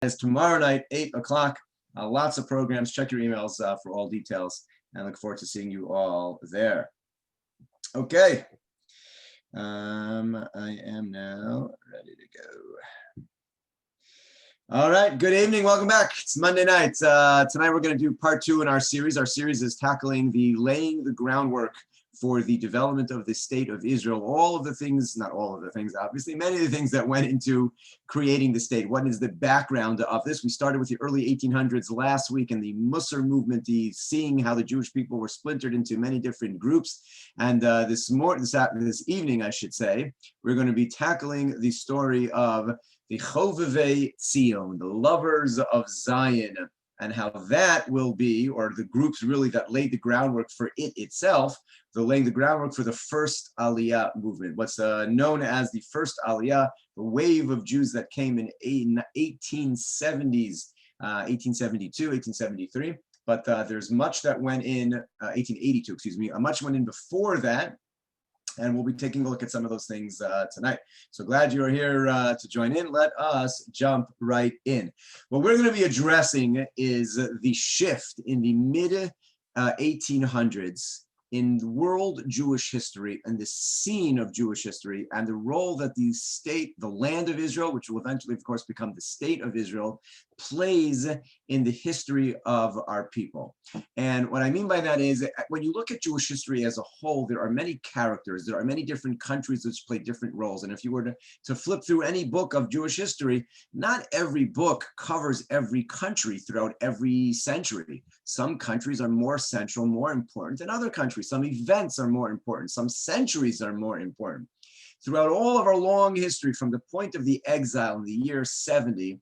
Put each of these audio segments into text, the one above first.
is tomorrow night, 8 o'clock. Lots of programs. Check your emails for all details. And I look forward to seeing you all there. Okay. I am now ready to go. All right. Good evening. Welcome back. It's Monday night. Tonight we're going to do part 2 in our series. Our series is tackling laying the groundwork for the development of the state of Israel. All of the things, not all of the things, obviously, many of the things that went into creating the state. What is the background of this? We started with the early 1800s last week and the Musar movement, seeing how the Jewish people were splintered into many different groups. And this evening, I should say, we're going to be tackling the story of the Chovevi Tzion, the lovers of Zion, and how that will be, or the groups really that laid the groundwork for it itself, they're laying the groundwork for the first Aliyah movement, what's known as the first Aliyah, the wave of Jews that came in 1870s, 1872, 1873. But there's much that went in 1882, excuse me, much went in before that. And we'll be taking a look at some of those things tonight. So glad you're here to join in. Let us jump right in. What we're going to be addressing is the shift in the mid-1800s in world Jewish history and the scene of Jewish history and the role that the state, the land of Israel, which will eventually, of course, become the state of Israel, plays in the history of our people. And what I mean by that is, when you look at Jewish history as a whole, there are many characters, there are many different countries which play different roles. And if you were to flip through any book of Jewish history, not every book covers every country throughout every century. Some countries are more central, more important than other countries. Some events are more important. Some centuries are more important. Throughout all of our long history, from the point of the exile in the year 70,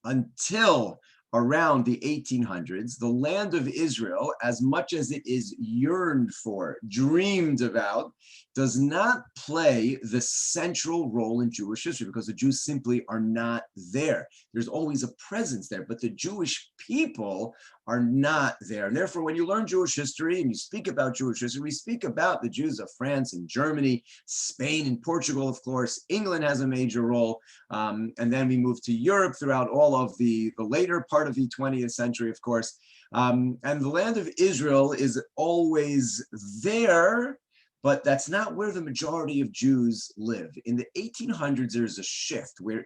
until around the 1800s, the land of Israel, as much as it is yearned for, dreamed about, does not play the central role in Jewish history because the Jews simply are not there. There's always a presence there, but the Jewish people are not there. And therefore, when you learn Jewish history and you speak about Jewish history, we speak about the Jews of France and Germany, Spain and Portugal, of course. England has a major role. And then we move to Europe throughout all of the later part of the 20th century, of course. And the land of Israel is always there, but that's not where the majority of Jews live. In the 1800s, there's a shift where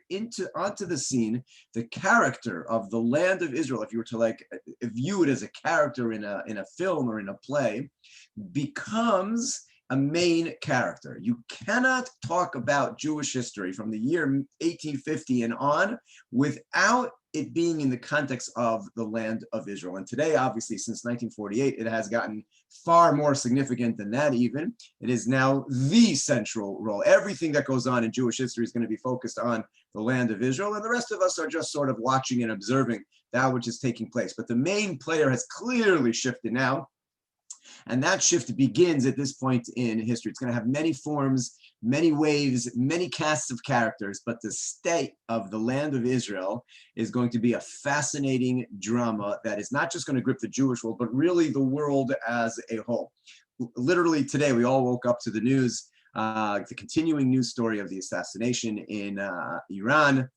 onto the scene, the character of the land of Israel, if you were to view it as a character in a film or in a play, becomes a main character. You cannot talk about Jewish history from the year 1850 and on without it being in the context of the land of Israel. And today, obviously, since 1948, it has gotten far more significant than that even. It is now the central role. Everything that goes on in Jewish history is going to be focused on the land of Israel, and the rest of us are just sort of watching and observing that which is taking place. But the main player has clearly shifted now. And that shift begins at this point in history. It's going to have many forms, many waves, many casts of characters, but the state of the land of Israel is going to be a fascinating drama that is not just going to grip the Jewish world, but really the world as a whole. Literally today, we all woke up to the news, the continuing news story of the assassination in Iran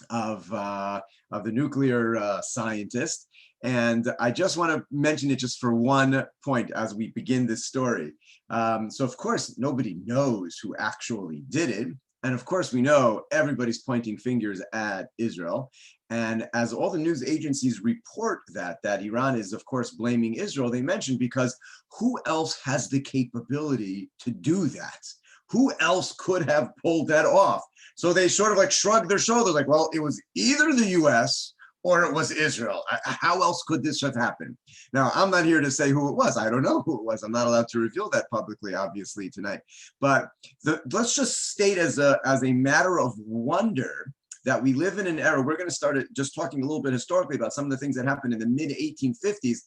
of the nuclear scientist. And I just want to mention it just for one point as we begin this story. So of course, nobody knows who actually did it. And of course, we know everybody's pointing fingers at Israel. And as all the news agencies report that Iran is, of course, blaming Israel, they mention because who else has the capability to do that? Who else could have pulled that off? So they sort of shrug their shoulders like, well, it was either the US or it was Israel. How else could this have happened? Now, I'm not here to say who it was. I don't know who it was. I'm not allowed to reveal that publicly, obviously, tonight. But let's just state as a matter of wonder that we live in an era. We're going to start just talking a little bit historically about some of the things that happened in the mid-1850s.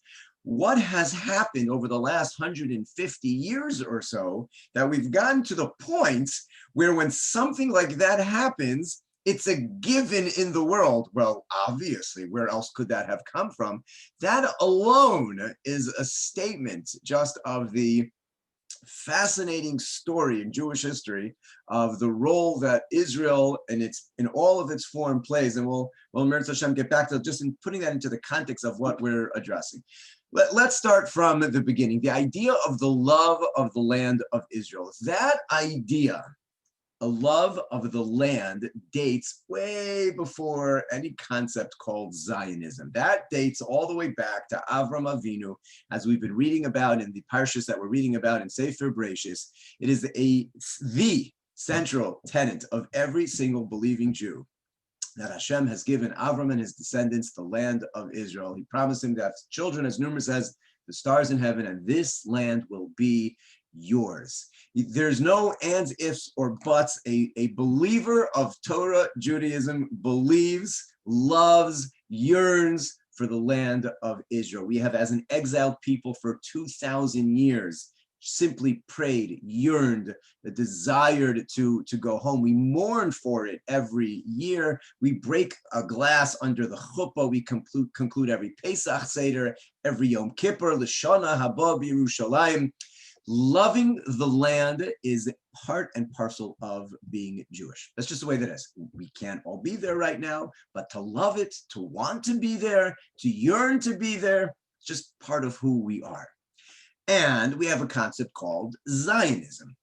What has happened over the last 150 years or so that we've gotten to the point where when something like that happens, it's a given in the world. Well, obviously, where else could that have come from? That alone is a statement just of the fascinating story in Jewish history of the role that Israel and in all of its form plays. And we'll Mirz Hashem get back to just in putting that into the context of what we're addressing. Let's start from the beginning. The idea of the love of the land of Israel. That idea, a love of the land, dates way before any concept called Zionism. That dates all the way back to Avram Avinu, as we've been reading about in the parshas that we're reading about in Sefer Bereshis. It is the central tenet of every single believing Jew that Hashem has given Avram and his descendants the land of Israel. He promised him to have children as numerous as the stars in heaven, and this land will be yours. There's no ands, ifs, or buts. A believer of Torah Judaism believes, loves, yearns for the land of Israel. We have, as an exiled people for 2,000 years, simply prayed, yearned, desired to go home. We mourn for it every year. We break a glass under the chuppah. We conclude every Pesach Seder, every Yom Kippur, L'Shana Haba Yerushalayim. Loving the land is part and parcel of being Jewish. That's just the way that is. We can't all be there right now, but to love it, to want to be there, to yearn to be there, it's just part of who we are. And we have a concept called Zionism.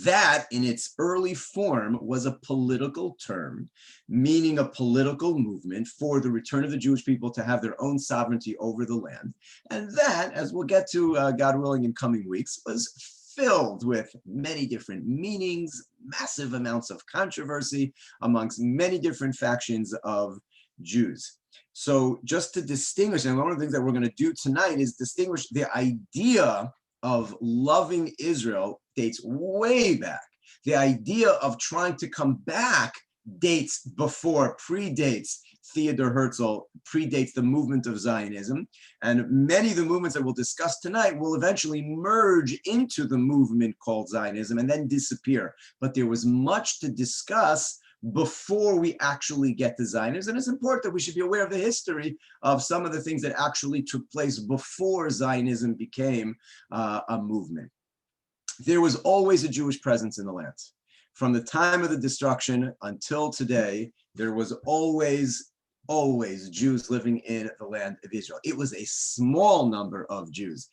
That, in its early form, was a political term, meaning a political movement for the return of the Jewish people to have their own sovereignty over the land. And that, as we'll get to, God willing, in coming weeks, was filled with many different meanings, massive amounts of controversy amongst many different factions of Jews. So just to distinguish, and one of the things that we're going to do tonight is distinguish the idea of loving Israel dates way back. The idea of trying to come back predates Theodor Herzl, predates the movement of Zionism. And many of the movements that we'll discuss tonight will eventually merge into the movement called Zionism and then disappear. But there was much to discuss before we actually get to Zionism. And it's important that we should be aware of the history of some of the things that actually took place before Zionism became a movement. There was always a Jewish presence in the land. From the time of the destruction until today, there was always Jews living in the land of Israel. It was a small number of Jews.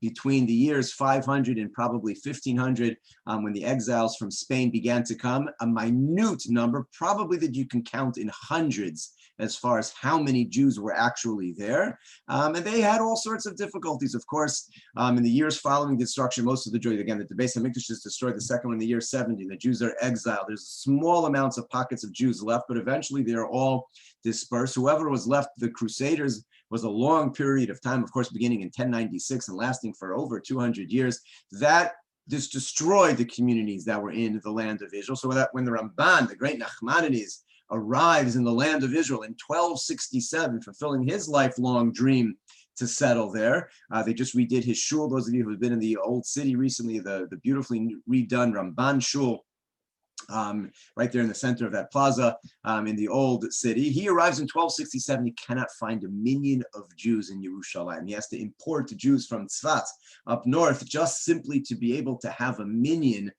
Between the years 500 and probably 1500, when the exiles from Spain began to come, a minute number, probably that you can count in hundreds as far as how many Jews were actually there. And they had all sorts of difficulties, of course. In the years following destruction, most of the Jews, again, the Beis HaMikdash is destroyed, the second one in the year 70, the Jews are exiled. There's small amounts of pockets of Jews left, but eventually they're all dispersed. Whoever was left, the Crusaders, was a long period of time, of course, beginning in 1096 and lasting for over 200 years. That just destroyed the communities that were in the land of Israel. So that when the Ramban, the great Nachmanides, arrives in the land of Israel in 1267, fulfilling his lifelong dream to settle there. They just redid his shul. Those of you who have been in the old city recently, the beautifully redone Ramban shul, right there in the center of that plaza in the old city. He arrives in 1267. He cannot find a minion of Jews in Yerushalayim. He has to import Jews from Tzfat up north just simply to be able to have a minion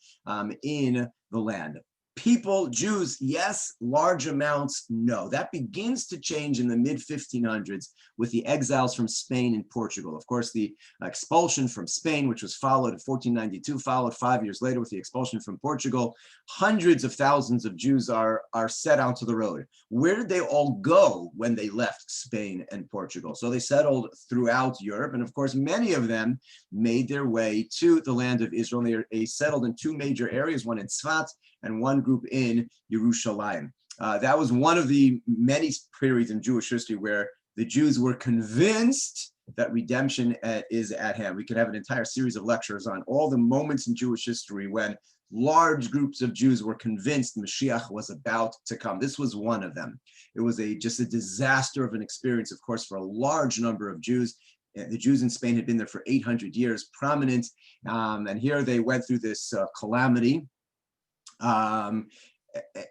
in the land. People, Jews, yes. Large amounts, no. That begins to change in the mid-1500s with the exiles from Spain and Portugal. Of course, the expulsion from Spain, which was followed in 1492, followed 5 years later with the expulsion from Portugal. Hundreds of thousands of Jews are set out to the road. Where did they all go when they left Spain and Portugal? So they settled throughout Europe, and of course, many of them made their way to the land of Israel. And they settled in two major areas, one in Tzfat and one group in Yerushalayim. That was one of the many periods in Jewish history where the Jews were convinced that redemption is at hand. We could have an entire series of lectures on all the moments in Jewish history when large groups of Jews were convinced Mashiach was about to come. This was one of them. It was just a disaster of an experience, of course, for a large number of Jews. The Jews in Spain had been there for 800 years, prominent, and here they went through this calamity.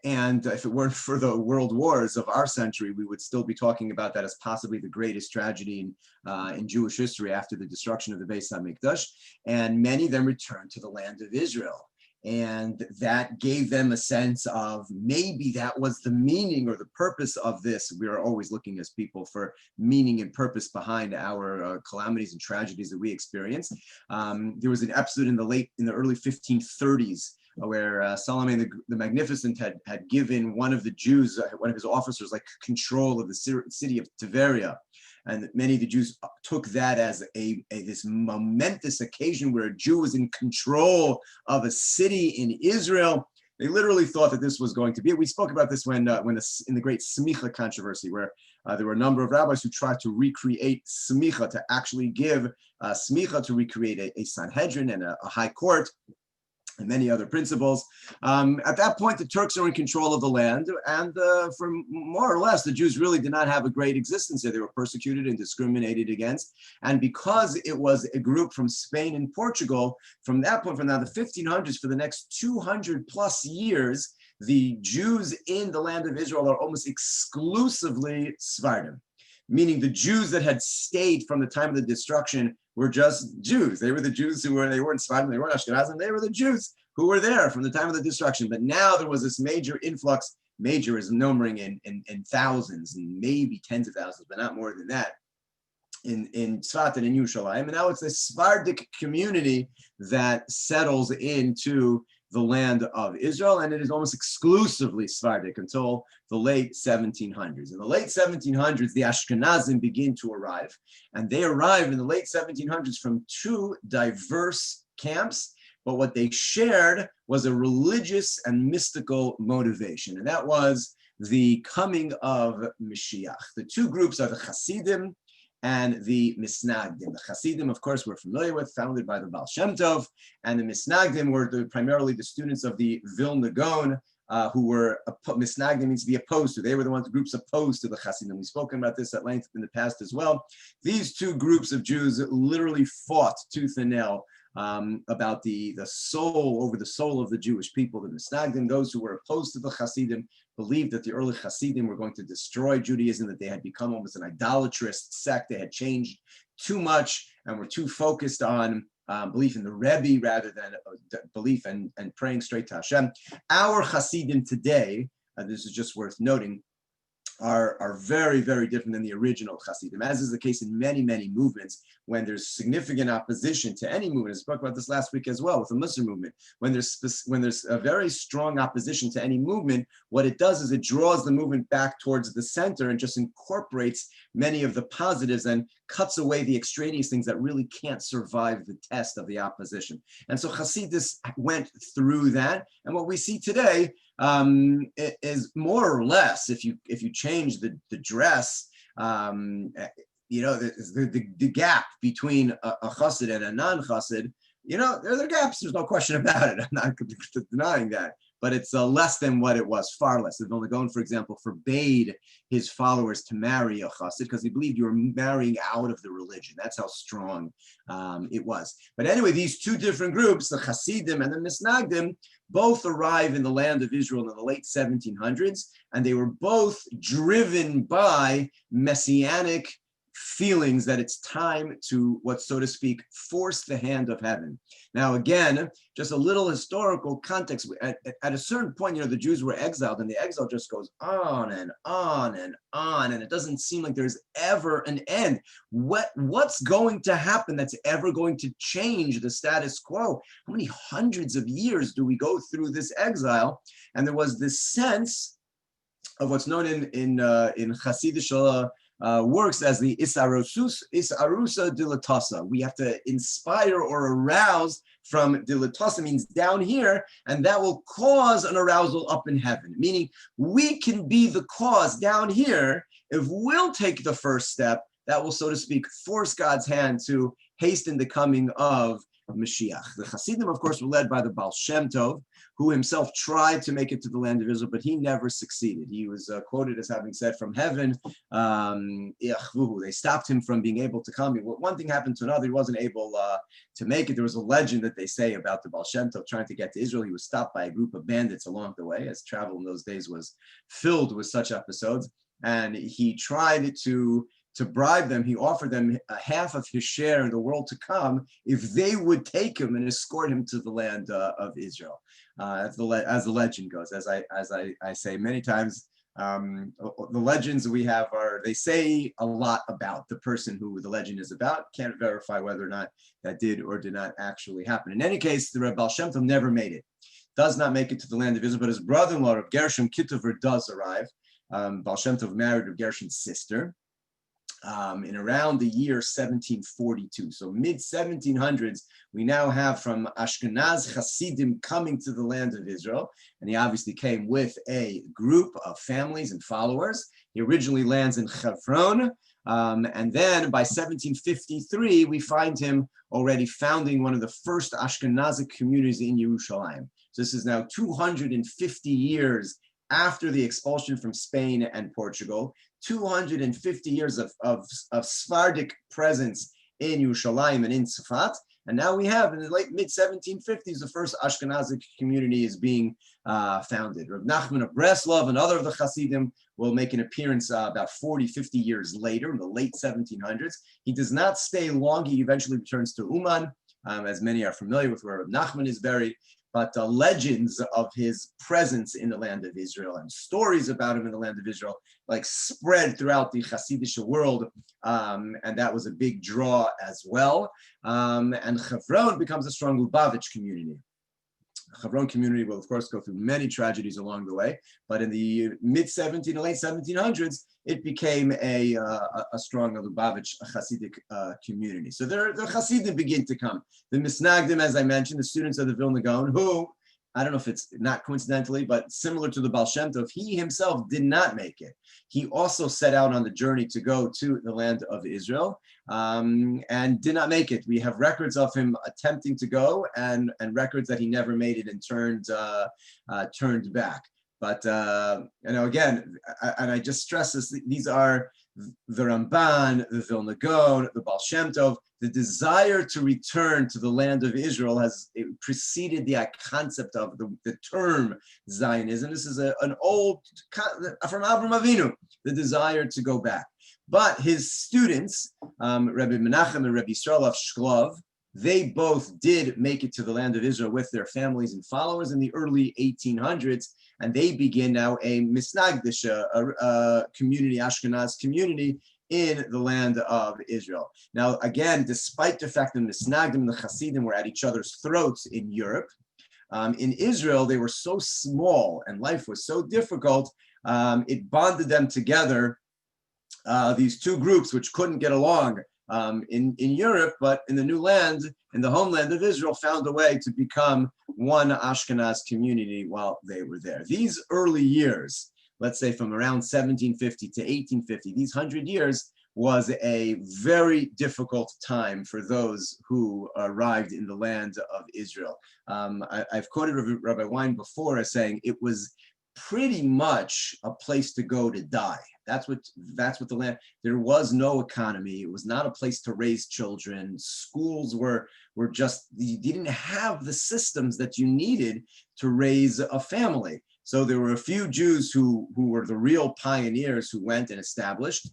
And if it weren't for the world wars of our century, we would still be talking about that as possibly the greatest tragedy in Jewish history after the destruction of the Beis HaMikdash. And many then returned to the land of Israel. And that gave them a sense of maybe that was the meaning or the purpose of this. We are always looking as people for meaning and purpose behind our calamities and tragedies that we experience. There was an episode in the early 1530s where Solomon the Magnificent had given one of the Jews, one of his officers, like control of the city of Tiberia. And many of the Jews took that as this momentous occasion where a Jew was in control of a city in Israel. They literally thought that this was going to be it. We spoke about this when in the great Smicha controversy, where there were a number of rabbis who tried to recreate Smicha, to actually give Smicha, to recreate a Sanhedrin and a high court, and many other principles. At that point, the Turks are in control of the land, and for more or less, the Jews really did not have a great existence there. They were persecuted and discriminated against. And because it was a group from Spain and Portugal, from that point, from now the 1500s, for the next 200 plus years, the Jews in the land of Israel are almost exclusively Sephardim, meaning the Jews that had stayed from the time of the destruction were just Jews. They were the Jews they weren't Sephardim, they weren't Ashkenazim, they were the Jews who were there from the time of the destruction. But now there was this major influx, major is numbering in thousands, and maybe tens of thousands, but not more than that, in Tzfat and in Yerushalayim. And now it's a Sephardic community that settles into the land of Israel, and it is almost exclusively Sephardic until the late 1700s. In the late 1700s, the Ashkenazim begin to arrive, and they arrive in the late 1700s from two diverse camps, but what they shared was a religious and mystical motivation, and that was the coming of Mashiach. The two groups are the Hasidim and the Misnagdim. The Hasidim, of course, we're familiar with, founded by the Baal Shem Tov, and the Misnagdim were primarily the students of the Vilna Gaon, who were, Misnagdim means to be opposed to. They were the groups opposed to the Hasidim. We've spoken about this at length in the past as well. These two groups of Jews literally fought tooth and nail about the soul, over the soul of the Jewish people. The Misnagdim, those who were opposed to the Hasidim, believed that the early Hasidim were going to destroy Judaism, that they had become almost an idolatrous sect. They had changed too much and were too focused on belief in the Rebbe rather than belief and praying straight to Hashem. Our Hasidim today, this is just worth noting, are very, very different than the original Hasidim, as is the case in many, many movements. When there's significant opposition to any movement, I spoke about this last week as well with the Muslim movement, when there's a very strong opposition to any movement, what it does is it draws the movement back towards the center and just incorporates many of the positives and cuts away the extraneous things that really can't survive the test of the opposition. And so Hasidus went through that, and what we see today is more or less, if you change the dress, the gap between a chassid and a non-chassid, there are gaps. There's no question about it. I'm not denying that. But it's less than what it was, far less. The Vilna Gaon, for example, forbade his followers to marry a chassid because he believed you were marrying out of the religion. That's how strong it was. But anyway, these two different groups, the Hasidim and the Misnagdim, both arrive in the land of Israel in the late 1700s, and they were both driven by messianic feelings that it's time to, so to speak, force the hand of heaven. Now, again, just a little historical context. At a certain point, the Jews were exiled, and the exile just goes on and on and on, and it doesn't seem like there's ever an end. What's going to happen that's ever going to change the status quo? How many hundreds of years do we go through this exile? And there was this sense of what's known in Hasidic works as the isarusa dilatasa. We have to inspire or arouse from dilatasa, means down here, and that will cause an arousal up in heaven. Meaning we can be the cause down here if we'll take the first step that will, so to speak, force God's hand to hasten the coming of Mashiach. The Hasidim, of course, were led by the Baal Shem Tov, who himself tried to make it to the land of Israel, but he never succeeded. He was quoted as having said from heaven, they stopped him from being able to come. One thing happened to another. He wasn't able to make it. There was a legend that they say about the Baal Shem Tov trying to get to Israel. He was stopped by a group of bandits along the way, as travel in those days was filled with such episodes. And he tried to bribe them. He offered them a half of his share in the world to come if they would take him and escort him to the land of Israel. As the legend goes, as I say many times, the legends we have they say a lot about the person who the legend is about. Can't verify whether or not that did or did not actually happen. In any case, the Reb Baal Shem Tov never made it. Does not make it to the land of Israel, but his brother-in-law, Reb Gershom Kitover, does arrive. Baal Shem Tov married Reb Gershom's sister in around the year 1742. So mid-1700s, we now have from Ashkenaz Hasidim coming to the land of Israel. And he obviously came with a group of families and followers. He originally lands in Hebron. And then by 1753, we find him already founding one of the first Ashkenazic communities in Yerushalayim. So this is now 250 years after the expulsion from Spain and Portugal, 250 years of Sephardic presence in Yerushalayim and in Tzfat. And now we have, in the late mid-1750s, the first Ashkenazic community is being founded. Reb Nachman of Breslov, another of the Hasidim, will make an appearance about 40, 50 years later, in the late 1700s. He does not stay long. He eventually returns to Uman, as many are familiar with where Reb Nachman is buried. But legends of his presence in the land of Israel and stories about him in the land of Israel spread throughout the Hasidic world, and that was a big draw as well. And Hebron becomes a strong Lubavitch community. The Hebron community will, of course, go through many tragedies along the way, but in the mid-17 and late 1700s, it became a strong Lubavitch Hasidic community. So the Hasidim begin to come. The Misnagdim, as I mentioned, the students of the Vilna Gaon, who, I don't know if it's not coincidentally, but similar to the Baal Shem Tov, he himself did not make it. He also set out on the journey to go to the land of Israel and did not make it. We have records of him attempting to go and records that he never made it and turned back. But, again, and I just stress this, these are the Ramban, the Vilna Gaon, the Baal Shem Tov. The desire to return to the land of Israel has preceded the concept of the term Zionism. This is an old, from Avraham Avinu, the desire to go back. But his students, Rabbi Menachem and Rabbi Yisrael of Shklov, they both did make it to the land of Israel with their families and followers in the early 1800s, and they begin now a Misnagdish community, Ashkenaz community in the land of Israel. Now, again, despite the fact that the Misnagdim and the Hasidim were at each other's throats in Europe, in Israel, they were so small and life was so difficult, it bonded them together, these two groups which couldn't get along in Europe, but in the new land, in the homeland of Israel, found a way to become one Ashkenaz community while they were there. These early years, let's say from around 1750 to 1850, these 100 years was a very difficult time for those who arrived in the land of Israel. I've quoted Rabbi Wein before as saying it was pretty much a place to go to die. That's what the land, there was no economy. It was not a place to raise children. Schools were just, you didn't have the systems that you needed to raise a family. So there were a few Jews who were the real pioneers who went and established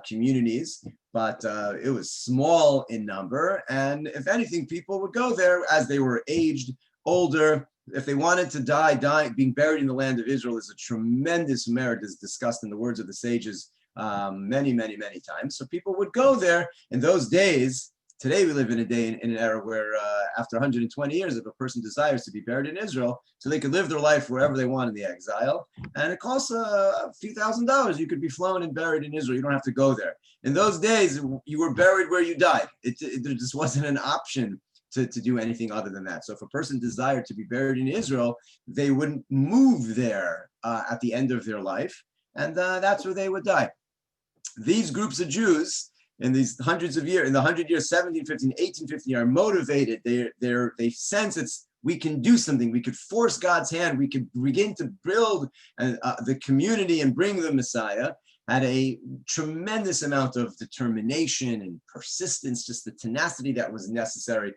communities, but it was small in number. And if anything, people would go there as they were aged, older. If they wanted to die, being buried in the land of Israel is a tremendous merit, as discussed in the words of the sages many, many, many times. So people would go there in those days. Today we live in a day, in an era where after 120 years, if a person desires to be buried in Israel, so they could live their life wherever they want in the exile, and it costs a few $1,000s. You could be flown and buried in Israel. You don't have to go there. In those days, you were buried where you died. There just wasn't an option to do anything other than that. So if a person desired to be buried in Israel, they wouldn't move there at the end of their life, and that's where they would die. These groups of Jews, in these hundreds of years, in the 100 years, 1750, 1850, are motivated. They sense we can do something. We could force God's hand. We could begin to build the community and bring the Messiah. Had a tremendous amount of determination and persistence. Just the tenacity that was necessary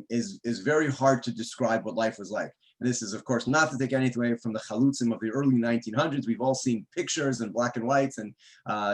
is very hard to describe what life was like. And this is, of course, not to take anything away from the chalutzim of the early 1900s. We've all seen pictures and black and whites and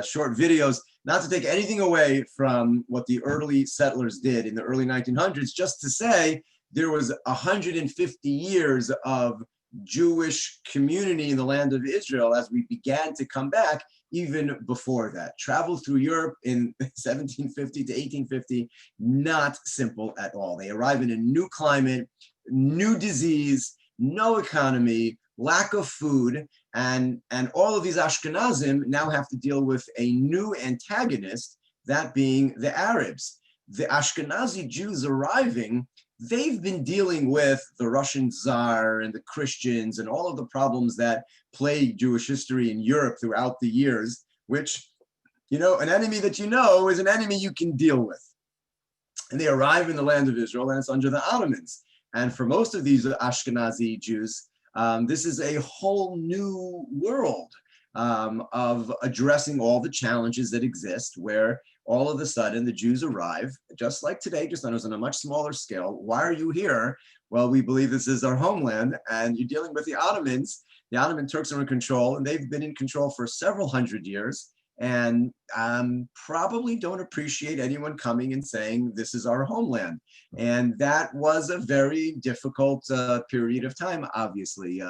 short videos. Not to take anything away from what the early settlers did in the early 1900s, just to say there was 150 years of Jewish community in the land of Israel as we began to come back even before that. Travel through Europe in 1750 to 1850, not simple at all. They arrive in a new climate, new disease, no economy, lack of food, and all of these Ashkenazim now have to deal with a new antagonist, that being the Arabs. The Ashkenazi Jews arriving, they've been dealing with the Russian Tsar and the Christians and all of the problems that plague Jewish history in Europe throughout the years, which, an enemy that is an enemy you can deal with. And they arrive in the land of Israel, and it's under the Ottomans. And for most of these Ashkenazi Jews, this is a whole new world of addressing all the challenges that exist, where all of a sudden the Jews arrive, just like today, just on a much smaller scale. Why are you here? Well, we believe this is our homeland, and you're dealing with the Ottomans. The Ottoman Turks are in control, and they've been in control for several hundred years, and probably don't appreciate anyone coming and saying, this is our homeland. And that was a very difficult period of time, obviously.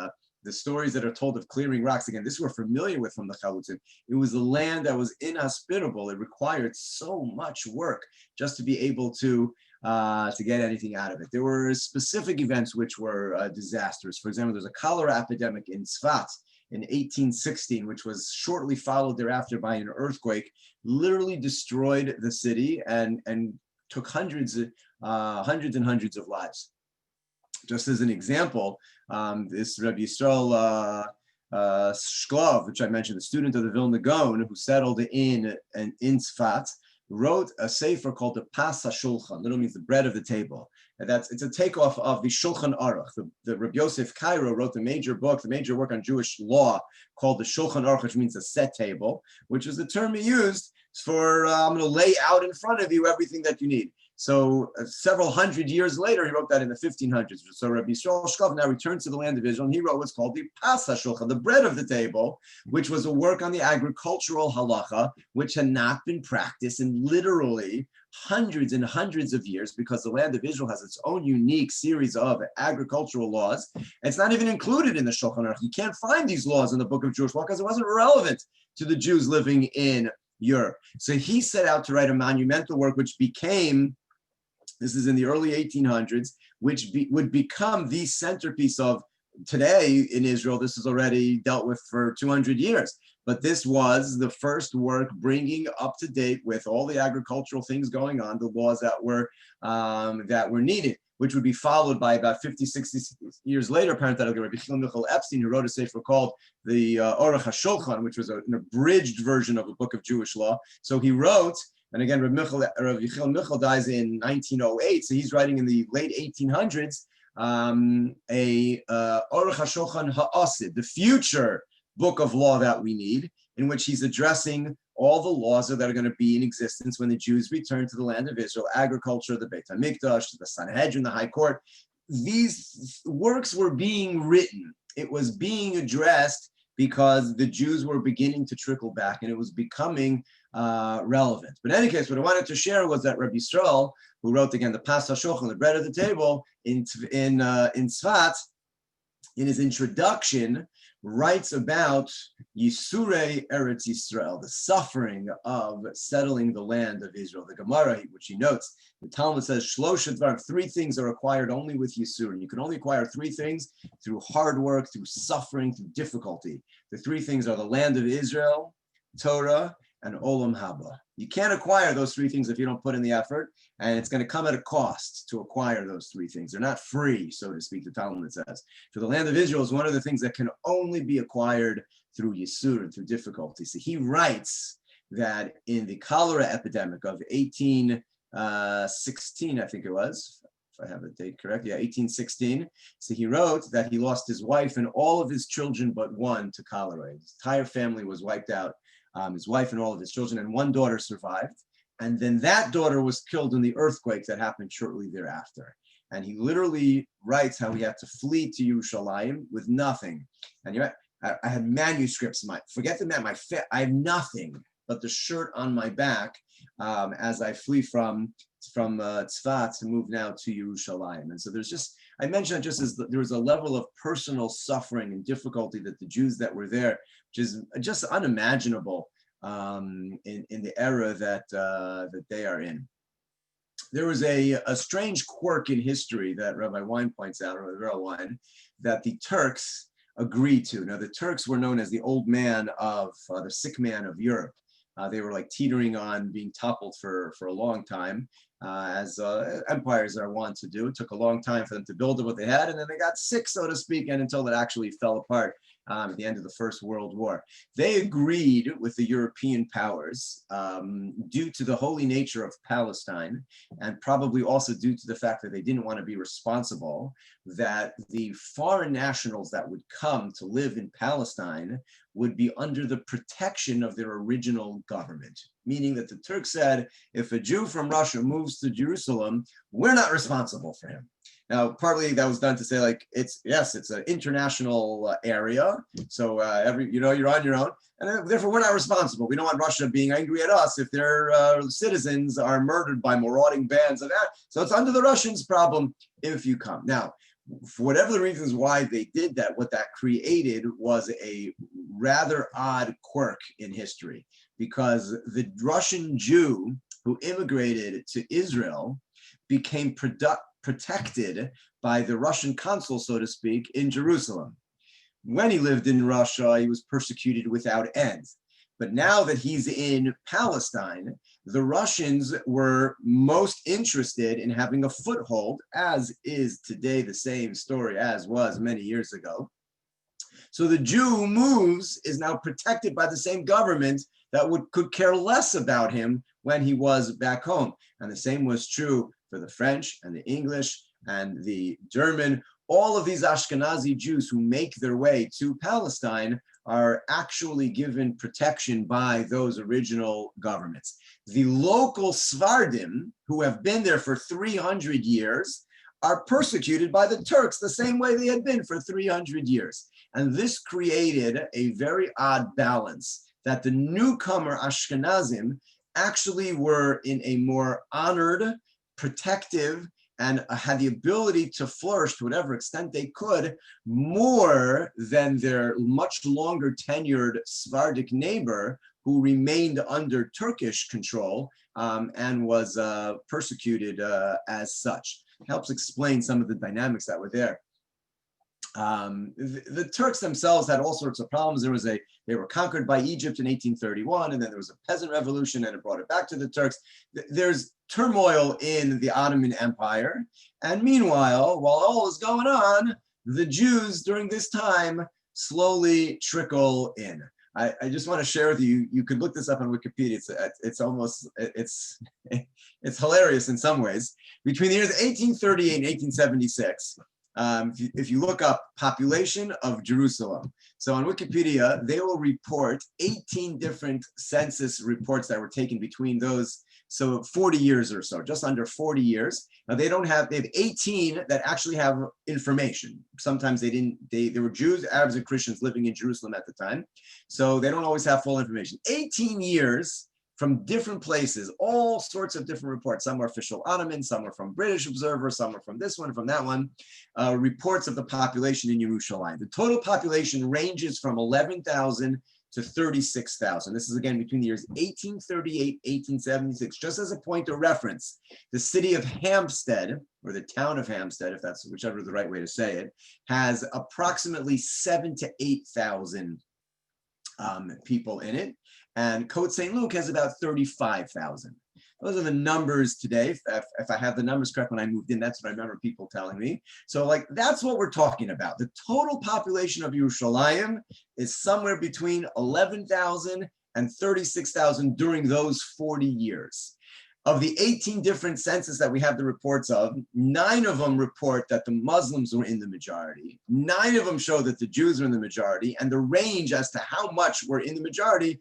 The stories that are told of clearing rocks, again, this we're familiar with from the Chalutzim. It was a land that was inhospitable. It required so much work just to be able to get anything out of it. There were specific events which were disastrous. For example, there's a cholera epidemic in Tzfat in 1816, which was shortly followed thereafter by an earthquake, literally destroyed the city and took hundreds and hundreds of lives. Just as an example, this Rabbi Yisrael Shklov, which I mentioned, the student of the Vilna Gaon, who settled in Tzfat, wrote a sefer called the Pas HaShulchan. Literally means the bread of the table. And it's a takeoff of the Shulchan Aruch. The Rabbi Yosef Cairo wrote the major work on Jewish law called the Shulchan Aruch, which means a set table, which is the term he used for I'm going to lay out in front of you everything that you need. So several hundred years later, he wrote that in the 1500s. So Rabbi Yisrael Shklov now returns to the land of Israel, and he wrote what's called the Pas HaShulchan, the bread of the table, which was a work on the agricultural halacha, which had not been practiced in literally hundreds and hundreds of years, because the land of Israel has its own unique series of agricultural laws. It's not even included in the Shulchan Aruch. You can't find these laws in the book of Jewish law because it wasn't relevant to the Jews living in Europe. So he set out to write a monumental work, which became, this is in the early 1800s, which would become the centerpiece of today in Israel. This is already dealt with for 200 years. But this was the first work bringing up to date with all the agricultural things going on, the laws that were needed, which would be followed by about 50, 60 years later, parenthetically, Rabbi Michal Epstein, who wrote a sefer called the Orach HaShulchan, which was an abridged version of a book of Jewish law. So he wrote, and again, Rabbi Michal dies in 1908, so he's writing in the late 1800s, a Orach HaShulchan Ha'asid, the future book of law that we need, in which he's addressing all the laws that are going to be in existence when the Jews return to the land of Israel, agriculture, the Beit HaMikdash, the Sanhedrin, the High Court. These works were being written. It was being addressed because the Jews were beginning to trickle back, and it was becoming relevant. But in any case, what I wanted to share was that Rabbi Yisrael, who wrote again the Pas HaShulchan, the bread of the table, in Tzfat, in his introduction, writes about Yisurei Eretz Yisrael, the suffering of settling the land of Israel. The Gemara, which he notes, the Talmud says, Shlosha Dvarim, 3 things are acquired only with Yisur. And you can only acquire 3 things through hard work, through suffering, through difficulty. The 3 things are the land of Israel, Torah, and Olam Haba. You can't acquire those 3 things if you don't put in the effort, and it's going to come at a cost to acquire those 3 things. They're not free, so to speak, the Talmud says. So the land of Israel is one of the things that can only be acquired through Yisur and through difficulty. So he writes that in the cholera epidemic of 1816, I think it was, if I have the date correct, yeah, 1816. So he wrote that he lost his wife and all of his children but one to cholera. His entire family was wiped out, his wife and all of his children, and one daughter survived. And then that daughter was killed in the earthquake that happened shortly thereafter. And he literally writes how he had to flee to Yerushalayim with nothing. And I had manuscripts. Forget the man. I have nothing but the shirt on my back as I flee from Tzfat to move now to Yerushalayim. And so I mentioned just as there was a level of personal suffering and difficulty that the Jews that were there, which is just unimaginable in the era that they are in. There was a strange quirk in history that Rabbi Wein points out, or Rabbi Wein, that the Turks agreed to. Now, the Turks were known as the old man of, the sick man of Europe. They were like teetering on being toppled for a long time, as empires are wont to do. It took a long time for them to build what they had, and then they got sick, so to speak, and until it actually fell apart at the end of the First World War. They agreed with the European powers due to the holy nature of Palestine, and probably also due to the fact that they didn't want to be responsible, that the foreign nationals that would come to live in Palestine would be under the protection of their original government. Meaning that the Turks said, if a Jew from Russia moves to Jerusalem, we're not responsible for him. Now, partly that was done to say, like, it's an international area, so you're on your own, and therefore we're not responsible. We don't want Russia being angry at us if their citizens are murdered by marauding bands of that. So it's under the Russians' problem if you come. Now, for whatever the reasons why they did that, what that created was a rather odd quirk in history, because the Russian Jew who immigrated to Israel became protected by the Russian consul, so to speak, in Jerusalem. When he lived in Russia, he was persecuted without end. But now that he's in Palestine, the Russians were most interested in having a foothold, as is today the same story as was many years ago. So the Jew who moves is now protected by the same government that could care less about him when he was back home. And the same was true for the French and the English and the German. All of these Ashkenazi Jews who make their way to Palestine are actually given protection by those original governments. The local Sephardim, who have been there for 300 years, are persecuted by the Turks the same way they had been for 300 years. And this created a very odd balance that the newcomer Ashkenazim actually were in a more honored, protective, and had the ability to flourish to whatever extent they could, more than their much longer tenured Sephardic neighbor who remained under Turkish control and was persecuted as such. It helps explain some of the dynamics that were there. The Turks themselves had all sorts of problems. They were conquered by Egypt in 1831, and then there was a peasant revolution, and it brought it back to the Turks. There's turmoil in the Ottoman Empire, and meanwhile, while all is going on, the Jews during this time slowly trickle in. I just want to share with you. You could look this up on Wikipedia. It's hilarious in some ways. Between the years 1838 and 1876. If you look up population of Jerusalem, so on Wikipedia, they will report 18 different census reports that were taken between those, so 40 years or so, just under 40 years. Now they have 18 that actually have information. Sometimes there were Jews, Arabs, and Christians living in Jerusalem at the time, so they don't always have full information. 18 years from different places, all sorts of different reports. Some are official Ottoman, some are from British observers, some are from this one, from that one. Reports of the population in Yerushalayim. The total population ranges from 11,000 to 36,000. This is again between the years 1838, 1876. Just as a point of reference, the city of Hampstead, or the town of Hampstead, if that's whichever is the right way to say it, has approximately 7,000 to 8,000 people in it. And Côte St. Luc has about 35,000. Those are the numbers today. If I have the numbers correct when I moved in, that's what I remember people telling me. So like, that's what we're talking about. The total population of Yerushalayim is somewhere between 11,000 and 36,000 during those 40 years. Of the 18 different census that we have the reports of, 9 of them report that the Muslims were in the majority. 9 of them show that the Jews were in the majority, and the range as to how much were in the majority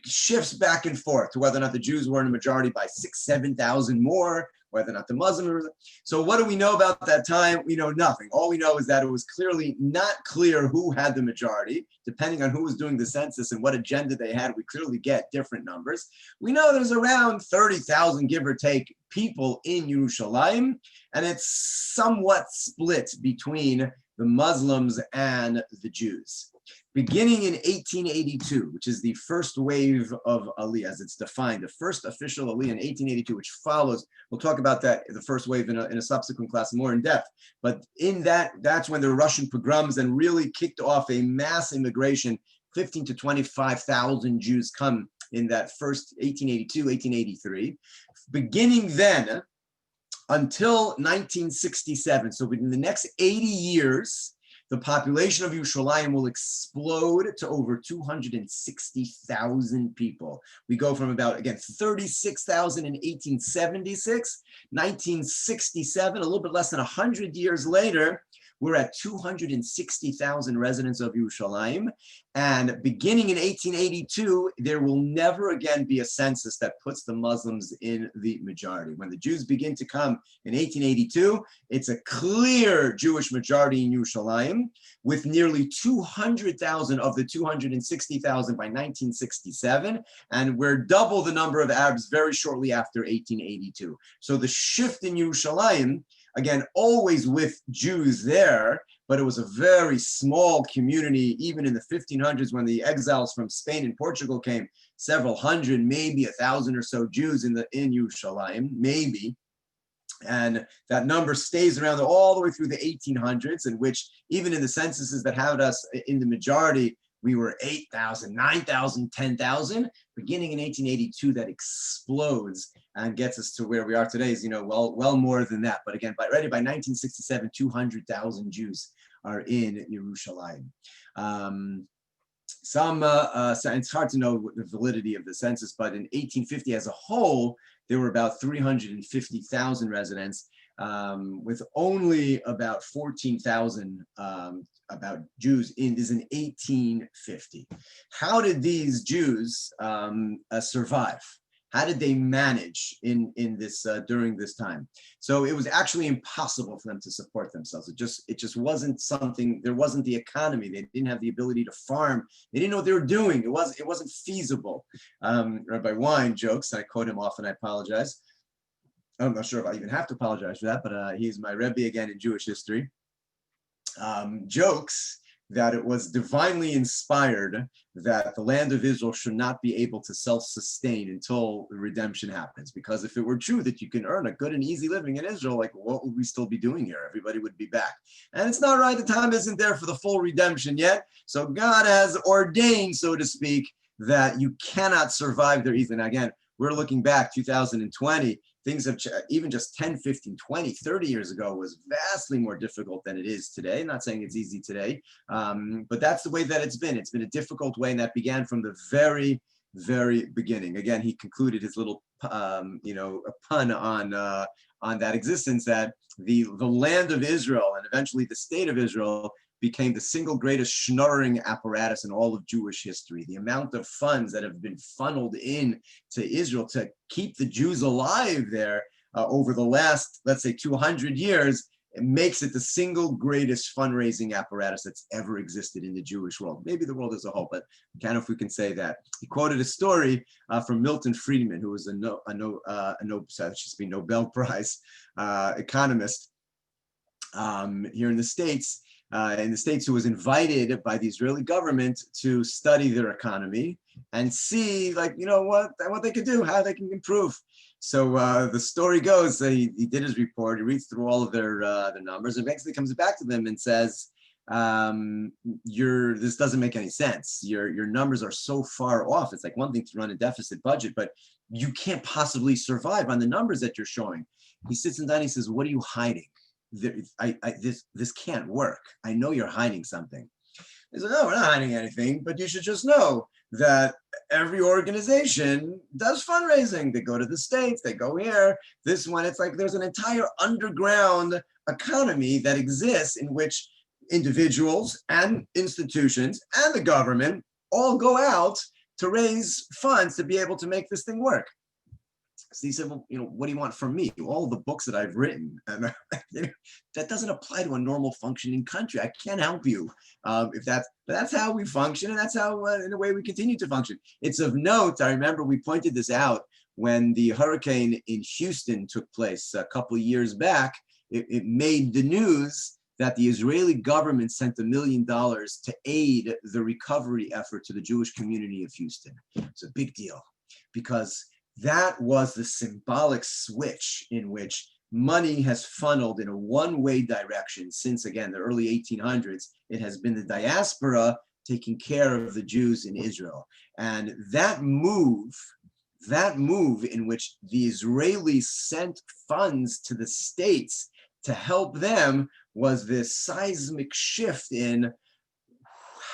shifts back and forth to whether or not the Jews were in the majority by 6,000, 7,000 more, whether or not the Muslims were. So what do we know about that time? We know nothing. All we know is that it was clearly not clear who had the majority. Depending on who was doing the census and what agenda they had, we clearly get different numbers. We know there's around 30,000, give or take, people in Yerushalayim, and it's somewhat split between the Muslims and the Jews. Beginning in 1882, which is the first wave of Aliyah, as it's defined, the first official Aliyah in 1882, which follows, we'll talk about that, the first wave in a subsequent class more in depth, but in that's when the Russian pogroms then really kicked off a mass immigration. 15 to 25,000 Jews come in that first 1882, 1883. Beginning then until 1967, so within the next 80 years, the population of Yerushalayim will explode to over 260,000 people. We go from about, again, 36,000 in 1876, 1967, a little bit less than 100 years later, we're at 260,000 residents of Yerushalayim. And beginning in 1882, there will never again be a census that puts the Muslims in the majority. When the Jews begin to come in 1882, it's a clear Jewish majority in Yerushalayim, with nearly 200,000 of the 260,000 by 1967. And we're double the number of Arabs very shortly after 1882. So the shift in Yerushalayim, again, always with Jews there, but it was a very small community, even in the 1500s when the exiles from Spain and Portugal came, several hundred, maybe 1,000 or so Jews in Yerushalayim, maybe. And that number stays around all the way through the 1800s, in which even in the censuses that had us in the majority, we were 8,000, 9,000, 10,000. Beginning in 1882, that explodes and gets us to where we are today is, well more than that. But again, already by 1967, 200,000 Jews are in Yerushalayim. It's hard to know the validity of the census, but in 1850 as a whole, there were about 350,000 residents, with only about 14,000 about Jews in 1850. How did these Jews survive? How did they manage in this during this time? So it was actually impossible for them to support themselves. It just wasn't something. There wasn't the economy. They didn't have the ability to farm. They didn't know what they were doing. It wasn't feasible. Rabbi Wein jokes. I quote him often. I apologize. I'm not sure if I even have to apologize for that, but he's my Rebbe again in Jewish history. Jokes that it was divinely inspired that the land of Israel should not be able to self-sustain until the redemption happens. Because if it were true that you can earn a good and easy living in Israel, like what would we still be doing here? Everybody would be back. And it's not right, the time isn't there for the full redemption yet. So God has ordained, so to speak, that you cannot survive there either. Now again, we're looking back 2020, things have even just 10, 15, 20, 30 years ago was vastly more difficult than it is today. I'm not saying it's easy today, but that's the way that it's been. It's been a difficult way, and that began from the very, very beginning. Again, he concluded his little, a pun on that existence, that the land of Israel and eventually the state of Israel became the single greatest schnorring apparatus in all of Jewish history. The amount of funds that have been funneled in to Israel to keep the Jews alive there over the last, let's say, 200 years, it makes it the single greatest fundraising apparatus that's ever existed in the Jewish world, maybe the world as a whole, but kind of if we can say that. He quoted a story from Milton Friedman, who was a Nobel Prize economist here in the States. Who was invited by the Israeli government to study their economy and see, what they could do, how they can improve. So the story goes that he did his report, he reads through all of their numbers, and basically comes back to them and says, this doesn't make any sense. Your numbers are so far off. It's like one thing to run a deficit budget, but you can't possibly survive on the numbers that you're showing. He sits down and he says, what are you hiding? This can't work. I know you're hiding something. They said, no, we're not hiding anything, but you should just know that every organization does fundraising. They go to the States, they go here. This one, it's like there's an entire underground economy that exists in which individuals and institutions and the government all go out to raise funds to be able to make this thing work. So he said, well, what do you want from me? All the books that I've written, and that doesn't apply to a normal functioning country. I can't help you if that's how we function, and that's how, in a way, we continue to function. It's of note, I remember we pointed this out when the hurricane in Houston took place a couple of years back. It made the news that the Israeli government sent $1 million to aid the recovery effort to the Jewish community of Houston. It's a big deal because that was the symbolic switch in which money has funneled in a one-way direction since, again, the early 1800s. It has been the diaspora taking care of the Jews in Israel. And that move in which the Israelis sent funds to the States to help them was this seismic shift in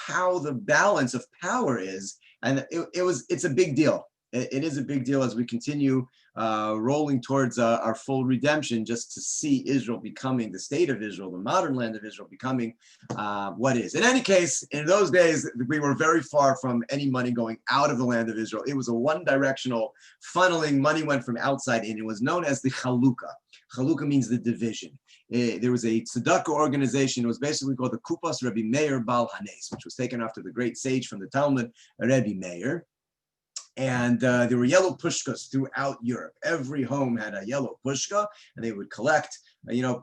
how the balance of power is. And it's a big deal. It is a big deal as we continue rolling towards our full redemption, just to see Israel becoming the state of Israel, the modern land of Israel becoming what is. In any case, in those days, we were very far from any money going out of the land of Israel. It was a one-directional funneling. Money went from outside in. It was known as the Chalukah. Chalukah means the division. There was a tzedakah organization. It was basically called the Kupas Rebbe Meir Baal Hanes, which was taken after the great sage from the Talmud, Rebbe Meir. And there were yellow pushkas throughout Europe. Every home had a yellow pushka, and they would collect,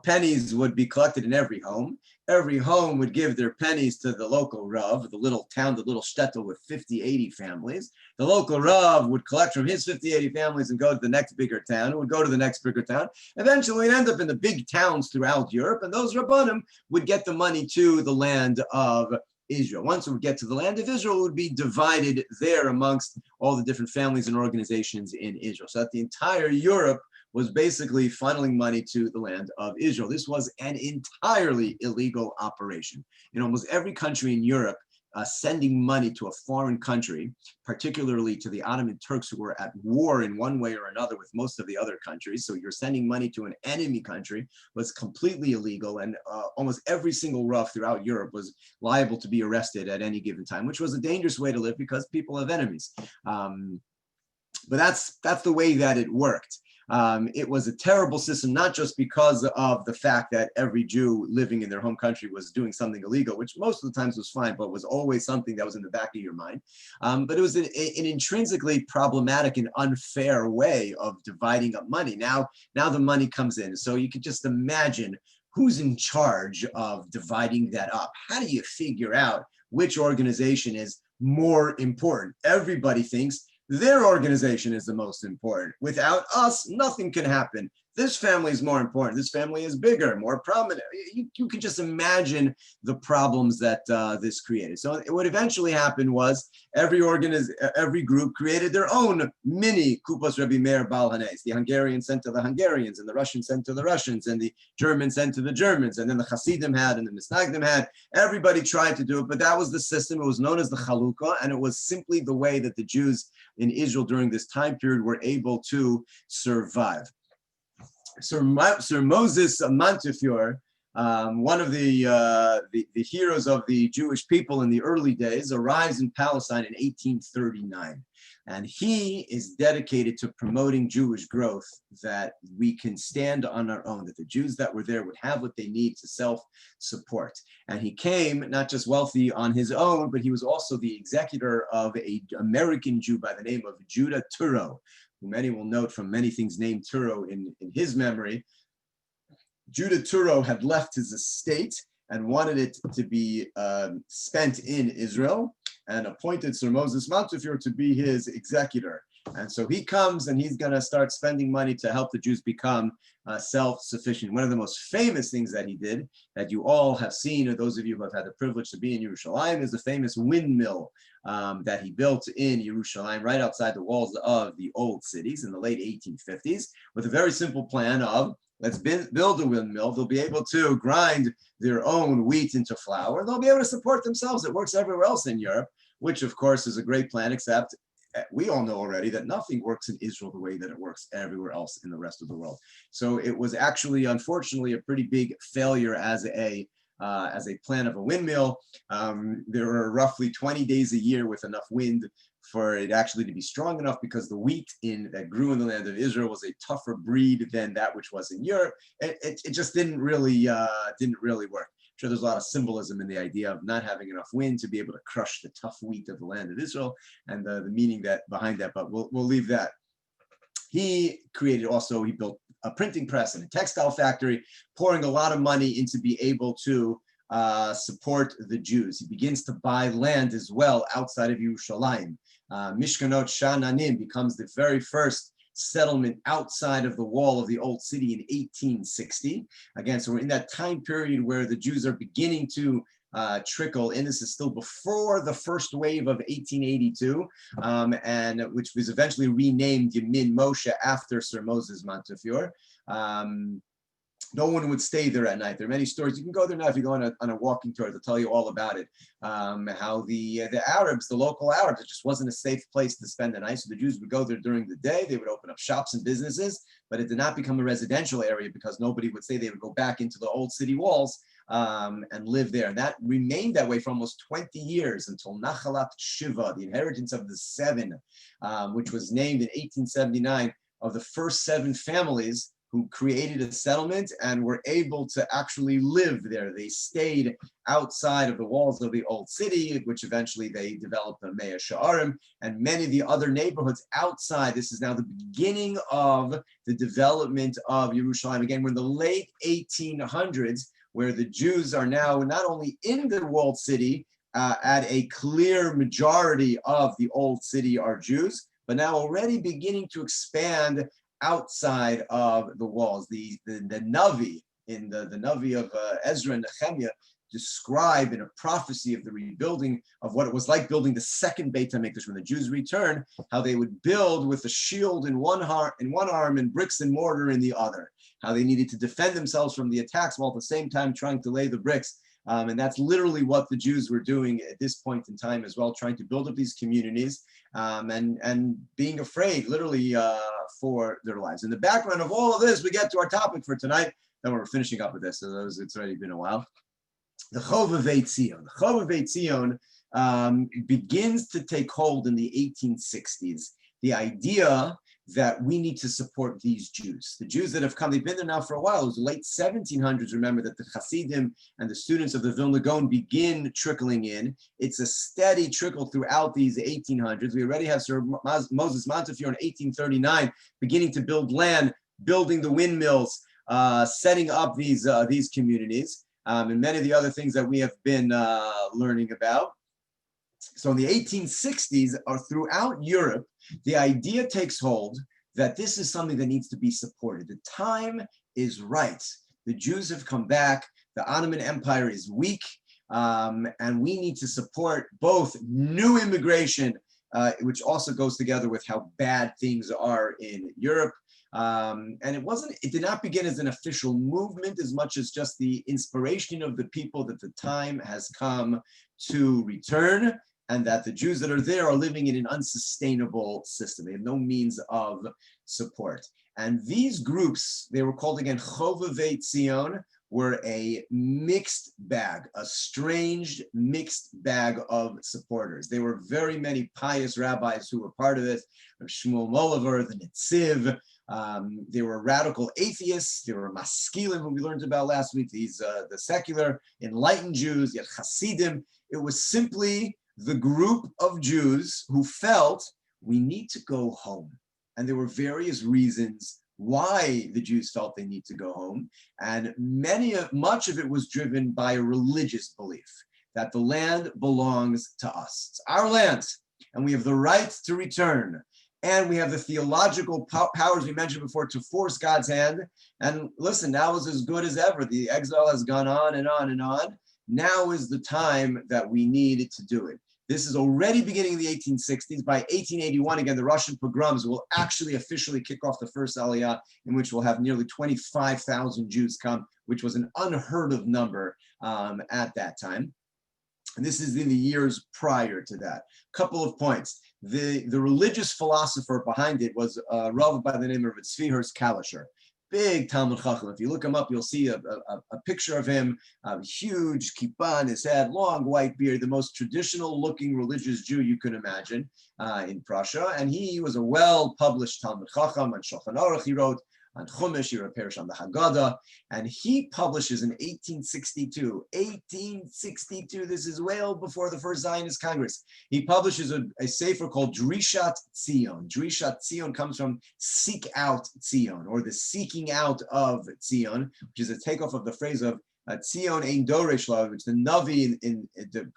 pennies would be collected in every home. Every home would give their pennies to the local Rav, the little town, the little shtetl with 50, 80 families. The local Rav would collect from his 50, 80 families and go to the next bigger town. It would go to the next bigger town. Eventually, it'd end up in the big towns throughout Europe, and those Rabbanim would get the money to the land of Israel. Once it would get to the land of Israel, it would be divided there amongst all the different families and organizations in Israel. So that the entire Europe was basically funneling money to the land of Israel. This was an entirely illegal operation. In almost every country in Europe, sending money to a foreign country, particularly to the Ottoman Turks, who were at war in one way or another with most of the other countries. So you're sending money to an enemy country, was completely illegal, and almost every single Rav throughout Europe was liable to be arrested at any given time, which was a dangerous way to live because people have enemies. But that's the way that it worked. It was a terrible system, not just because of the fact that every Jew living in their home country was doing something illegal, which most of the times was fine, but was always something that was in the back of your mind. But it was an intrinsically problematic and unfair way of dividing up money. Now the money comes in. So you could just imagine who's in charge of dividing that up. How do you figure out which organization is more important? Everybody thinks their organization is the most important. Without us, nothing can happen. This family is more important. This family is bigger, more prominent. You can just imagine the problems that this created. So what eventually happened was every group created their own mini Kupas Rebbe Meir Baal Hanes. The Hungarians sent to the Hungarians, and the Russians sent to the Russians, and the Germans sent to the Germans, and then the Hasidim had, and the Misnagdim had. Everybody tried to do it, but that was the system. It was known as the Chalukah, and it was simply the way that the Jews in Israel during this time period were able to survive. Sir Moses Montefiore, one of the heroes of the Jewish people in the early days, arrives in Palestine in 1839. And he is dedicated to promoting Jewish growth, that we can stand on our own, that the Jews that were there would have what they need to self-support. And he came not just wealthy on his own, but he was also the executor of an American Jew by the name of Judah Turo, who many will note from many things named Turo in his memory. Judah Turo had left his estate and wanted it to be spent in Israel, and appointed Sir Moses Montefiore to be his executor. And so he comes and he's going to start spending money to help the Jews become self-sufficient. One of the most famous things that he did, that you all have seen, or those of you who have had the privilege to be in Yerushalayim, is the famous windmill that he built in Yerushalayim, right outside the walls of the old cities in the late 1850s, with a very simple plan of, let's build a windmill. They'll be able to grind their own wheat into flour. They'll be able to support themselves. It works everywhere else in Europe. which of course is a great plan, except we all know already that nothing works in Israel the way that it works everywhere else in the rest of the world. So it was actually, unfortunately, a pretty big failure as a plan of a windmill. There were roughly 20 days a year with enough wind for it actually to be strong enough, because the wheat that grew in the land of Israel was a tougher breed than that which was in Europe. It just didn't really work. I'm sure there's a lot of symbolism in the idea of not having enough wind to be able to crush the tough wheat of the land of Israel, and the meaning that behind that. But we'll leave that. He built a printing press and a textile factory, pouring a lot of money into be able to support the Jews. He begins to buy land as well outside of Yerushalayim. Mishkanot Sha'ananim becomes the very first settlement outside of the wall of the old city in 1860. Again, so we're in that time period where the Jews are beginning to trickle in. This is still before the first wave of 1882, and which was eventually renamed Yemin Moshe after Sir Moses Montefiore. No one would stay there at night. There are many stories. You can go there now if you go on a walking tour. They'll tell you all about it. How the Arabs, the local Arabs, it just wasn't a safe place to spend the night. So the Jews would go there during the day. They would open up shops and businesses, but it did not become a residential area because nobody would say. They would go back into the old city walls and live there. And that remained that way for almost 20 years until Nachalat Shiva, the inheritance of the seven, which was named in 1879 of the first 7 families who created a settlement and were able to actually live there. They stayed outside of the walls of the old city, which eventually they developed the Mea Sha'arim and many of the other neighborhoods outside. This is now the beginning of the development of Yerushalayim. Again, we're in the late 1800s, where the Jews are now not only in the walled city, at a clear majority of the old city are Jews, but now already beginning to expand outside of the walls. The Navi, in the Navi of Ezra and Nehemiah, describe in a prophecy of the rebuilding of what it was like building the second Beit HaMikdash when the Jews return, how they would build with a shield in one arm and bricks and mortar in the other, how they needed to defend themselves from the attacks while at the same time trying to lay the bricks. And that's literally what the Jews were doing at this point in time as well, trying to build up these communities and being afraid literally for their lives. In the background of all of this, we get to our topic for tonight. Then we're finishing up with this, so it's already been a while. The Chovevi Tzion. The Chovevi Tzion begins to take hold in the 1860s. The idea that we need to support these Jews. The Jews that have come, they've been there now for a while. It was the late 1700s, remember, that the Hasidim and the students of the Vilna Gaon begin trickling in. It's a steady trickle throughout these 1800s. We already have Sir Moses Montefiore in 1839 beginning to build land, building the windmills, setting up these communities, and many of the other things that we have been learning about. So in the 1860s, or throughout Europe, the idea takes hold that this is something that needs to be supported. The time is right. The Jews have come back. The Ottoman Empire is weak, and we need to support both new immigration, which also goes together with how bad things are in Europe. And it did not begin as an official movement as much as just the inspiration of the people that the time has come to return, and that the Jews that are there are living in an unsustainable system. They have no means of support. And these groups, they were called again Chovevi Tzion, were a mixed bag, a strange mixed bag of supporters. There were very many pious rabbis who were part of it, Shmuel Moliver, the Netziv. There were radical atheists. There were maskilim, who we learned about last week, the secular enlightened Jews, yet Hasidim. It was simply the group of Jews who felt we need to go home. And there were various reasons why the Jews felt they need to go home. And much of it was driven by a religious belief that the land belongs to us. It's our land, and we have the right to return. And we have the theological powers we mentioned before to force God's hand. And listen, now is as good as ever. The exile has gone on and on and on. Now is the time that we need to do it. This is already beginning in the 1860s. By 1881, again, the Russian pogroms will actually officially kick off the first Aliyah, in which we'll have nearly 25,000 Jews come, which was an unheard of number at that time. And this is in the years prior to that. Couple of points. The religious philosopher behind it was a Rav by the name of Tzvi Kalisher. Big Talmud Chacham. If you look him up, you'll see a picture of him, huge kippah on his head, long white beard, the most traditional-looking religious Jew you can imagine in Prussia. And he was a well-published Talmud Chacham. On Shulchan Aruch he wrote, on Chumash, he wrote Perish on the Haggadah, and he publishes in 1862. 1862, this is well before the first Zionist Congress. He publishes a sefer called Drishat Tzion. Drishat Tzion comes from seek out Tzion, or the seeking out of Tzion, which is a takeoff of the phrase of Tzion ein doresh la, which the Navi in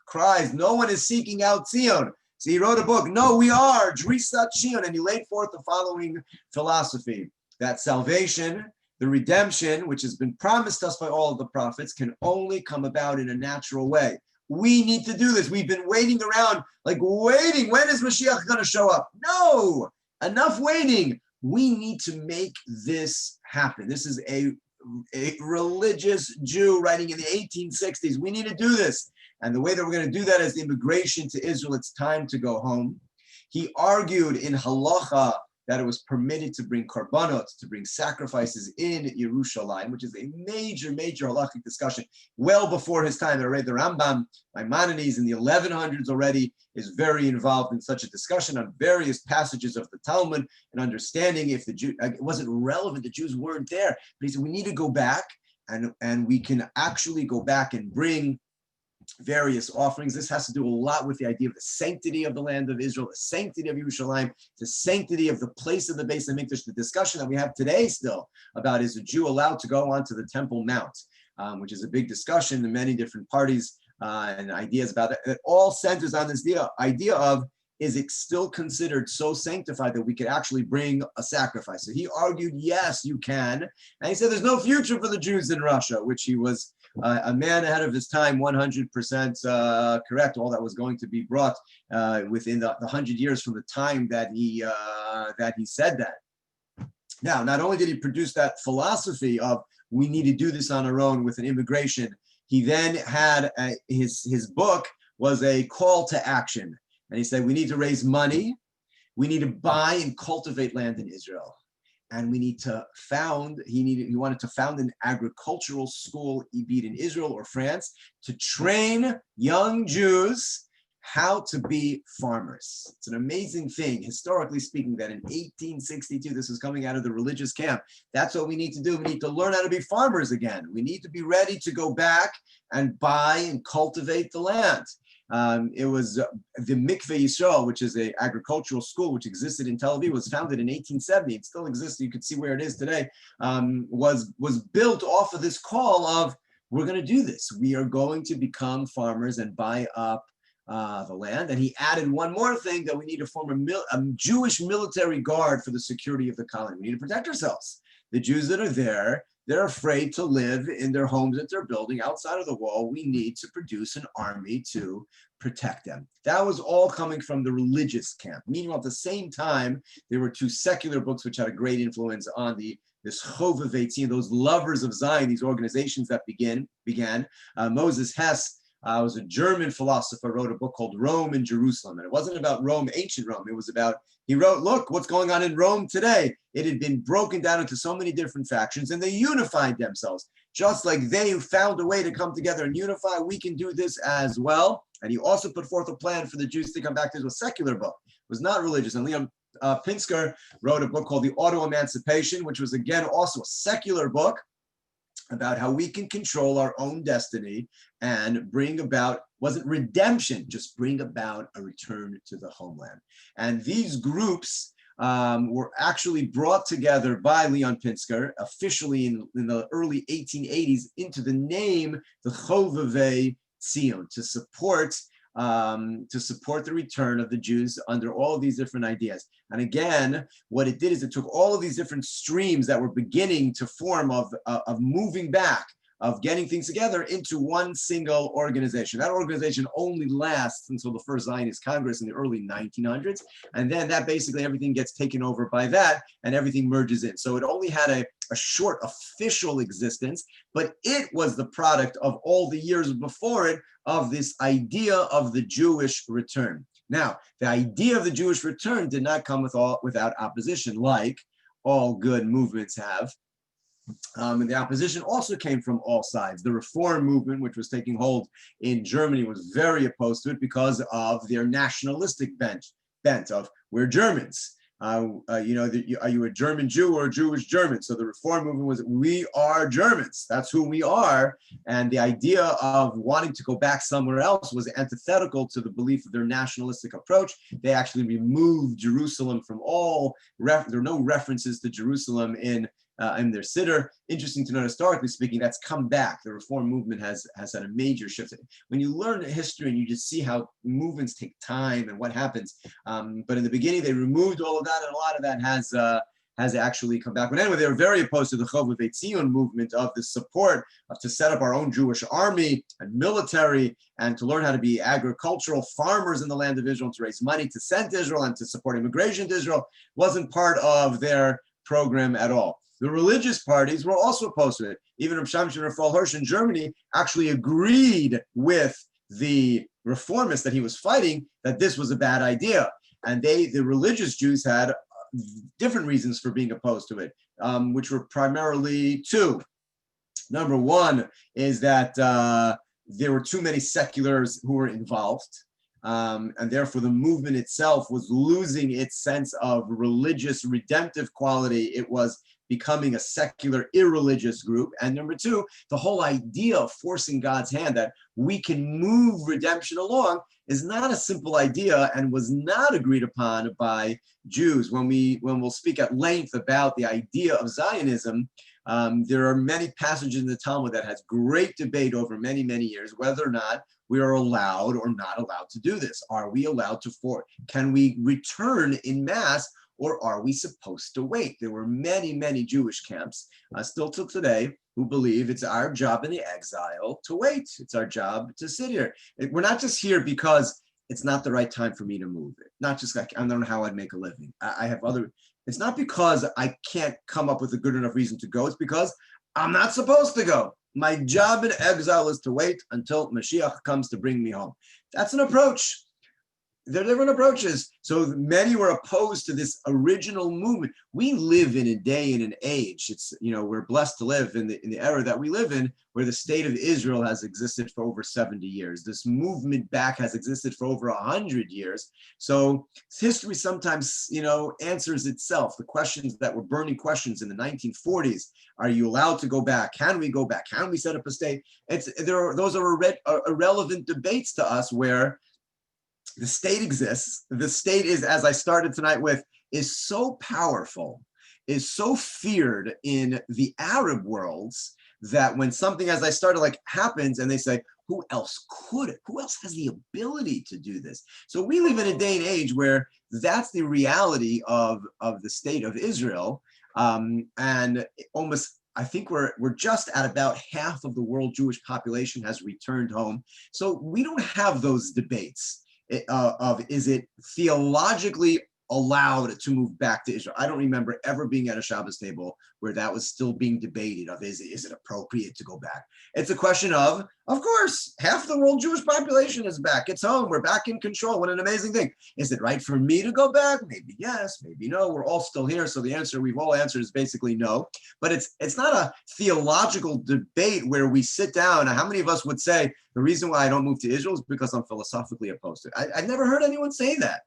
cries, no one is seeking out Tzion. So he wrote a book, no, we are, Drishat Tzion, and he laid forth the following philosophy: that salvation, the redemption, which has been promised us by all of the prophets, can only come about in a natural way. We need to do this. We've been waiting around, like waiting. When is Mashiach going to show up? No, enough waiting. We need to make this happen. This is a religious Jew writing in the 1860s. We need to do this. And the way that we're going to do that is the immigration to Israel. It's time to go home. He argued in halacha that it was permitted to bring korbanot, to bring sacrifices in Yerushalayim, which is a major, major halachic discussion well before his time. Already the Rambam, Maimonides in the 1100s already is very involved in such a discussion on various passages of the Talmud and understanding if the Jew, it wasn't relevant, the Jews weren't there. But he said, we need to go back and we can actually go back and bring various offerings. This has to do a lot with the idea of the sanctity of the land of Israel, the sanctity of Yerushalayim, the sanctity of the place of the Beis HaMikdash. The discussion that we have today still about, is a Jew allowed to go onto the Temple Mount, which is a big discussion in many different parties and ideas about it. It all centers on this idea of, is it still considered so sanctified that we could actually bring a sacrifice? So he argued, yes, you can. And he said there's no future for the Jews in Russia, which he was a man ahead of his time, 100% correct. All that was going to be brought within the 100 years from the time that he said that. Now, not only did he produce that philosophy of we need to do this on our own with an immigration, he then had his book was a call to action. And he said, we need to raise money, we need to buy and cultivate land in Israel. And we need to he wanted to found an agricultural school, be it in Israel or France, to train young Jews how to be farmers. It's an amazing thing, historically speaking, that in 1862, this is coming out of the religious camp. That's what we need to do. We need to learn how to be farmers again. We need to be ready to go back and buy and cultivate the land. It was the Mikveh Yisrael, which is an agricultural school which existed in Tel Aviv, was founded in 1870. It still exists. You can see where it is today. Was built off of this call of, we're going to do this. We are going to become farmers and buy up the land. And he added one more thing, that we need to form a Jewish military guard for the security of the colony. We need to protect ourselves. The Jews that are there, they're afraid to live in their homes that they're building outside of the wall. We need to produce an army to protect them. That was all coming from the religious camp. Meanwhile, at the same time, there were two secular books which had a great influence on this Chovevi, those lovers of Zion, these organizations that began. Moses Hess was a German philosopher, wrote a book called Rome and Jerusalem. And it wasn't about Rome, ancient Rome. It was about, he wrote, look, what's going on in Rome today. It had been broken down into so many different factions, and they unified themselves. Just like they found a way to come together and unify, we can do this as well. And he also put forth a plan for the Jews to come back to a secular book. It was not religious. And Leon Pinsker wrote a book called The Auto-Emancipation, which was, again, also a secular book about how we can control our own destiny and bring about, wasn't redemption, just bring about a return to the homeland. And these groups were actually brought together by Leon Pinsker officially in the early 1880s into the name, the Chovevi Tzion, to support the return of the Jews under all of these different ideas. And again, what it did is it took all of these different streams that were beginning to form of moving back, of getting things together into one single organization. That organization only lasts until the first Zionist Congress in the early 1900s. And then that basically everything gets taken over by that and everything merges in. So it only had a short official existence, but it was the product of all the years before it of this idea of the Jewish return. Now, the idea of the Jewish return did not come without opposition, like all good movements have. And the opposition also came from all sides. The reform movement, which was taking hold in Germany, was very opposed to it because of their nationalistic bent of we're Germans. Are you a German Jew or a Jewish German? So the reform movement was, we are Germans. That's who we are. And the idea of wanting to go back somewhere else was antithetical to the belief of their nationalistic approach. They actually removed Jerusalem from all, there are no references to Jerusalem in their siddur. Interesting to note, historically speaking, that's come back. The reform movement has had a major shift. When you learn history and you just see how movements take time and what happens, but in the beginning they removed all of that, and a lot of that has actually come back. But anyway, they were very opposed to the Chovevi Tzion movement of the support to set up our own Jewish army and military and to learn how to be agricultural farmers in the land of Israel, and to raise money to send to Israel and to support immigration to Israel. Wasn't part of their program at all. The religious parties were also opposed to it. Even Rav Shamshon Raphael Hirsch in Germany actually agreed with the reformists that he was fighting that this was a bad idea. And the religious Jews had different reasons for being opposed to it, which were primarily two. Number one is that there were too many seculars who were involved. And therefore the movement itself was losing its sense of religious redemptive quality. It was becoming a secular, irreligious group. And number two, the whole idea of forcing God's hand that we can move redemption along is not a simple idea and was not agreed upon by Jews. When we'll speak at length about the idea of Zionism, there are many passages in the Talmud that has great debate over many, many years, whether or not we are allowed or not allowed to do this. Are we allowed to can we return in mass, or are we supposed to wait? There were many, many Jewish camps, still till today, who believe it's our job in the exile to wait. It's our job to sit here. We're not just here because it's not the right time for me to move it. Not just like, I don't know how I'd make a living. I have other, it's not because I can't come up with a good enough reason to go. It's because I'm not supposed to go. My job in exile is to wait until Mashiach comes to bring me home. That's an approach. There are different approaches. So many were opposed to this original movement. We live in a day and an age. It's, we're blessed to live in the era that we live in, where the state of Israel has existed for over 70 years. This movement back has existed for over 100 years. So history sometimes, answers itself. The questions that were burning questions in the 1940s, are you allowed to go back? Can we go back? Can we set up a state? Those are irrelevant debates to us, where the state exists. The state is, as I started tonight with, is so powerful, is so feared in the Arab worlds, that when something, as I started, happens and they say, who else could it? Who else has the ability to do this? So we live in a day and age where that's the reality of the state of Israel. And almost, I think we're just at about half of the world Jewish population has returned home. So we don't have those debates of is it theologically allowed to move back to Israel. I don't remember ever being at a Shabbos table where that was still being debated of is it appropriate to go back. It's a question of course, half the world Jewish population is back. It's home. We're back in control. What an amazing thing. Is it right for me to go back? Maybe yes, maybe no. We're all still here. So the answer we've all answered is basically no. But it's not a theological debate where we sit down. How many of us would say the reason why I don't move to Israel is because I'm philosophically opposed to it? I've never heard anyone say that.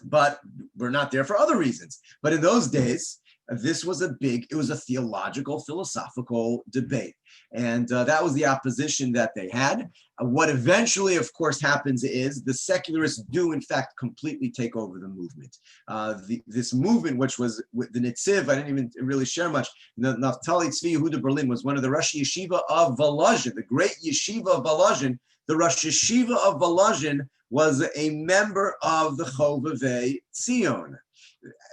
But we're not there for other reasons. But in those days, this was it was a theological, philosophical debate. And that was the opposition that they had. What eventually, of course, happens is the secularists do, in fact, completely take over the movement. This movement, which was with the Netziv, I didn't even really share much. Naftali Tzvi Yehuda Berlin was one of the Rosh Yeshiva of Volozhin, the great Yeshiva of Volozhin. The Rosh Yeshiva of Volozhin was a member of the Chovevi Tzion.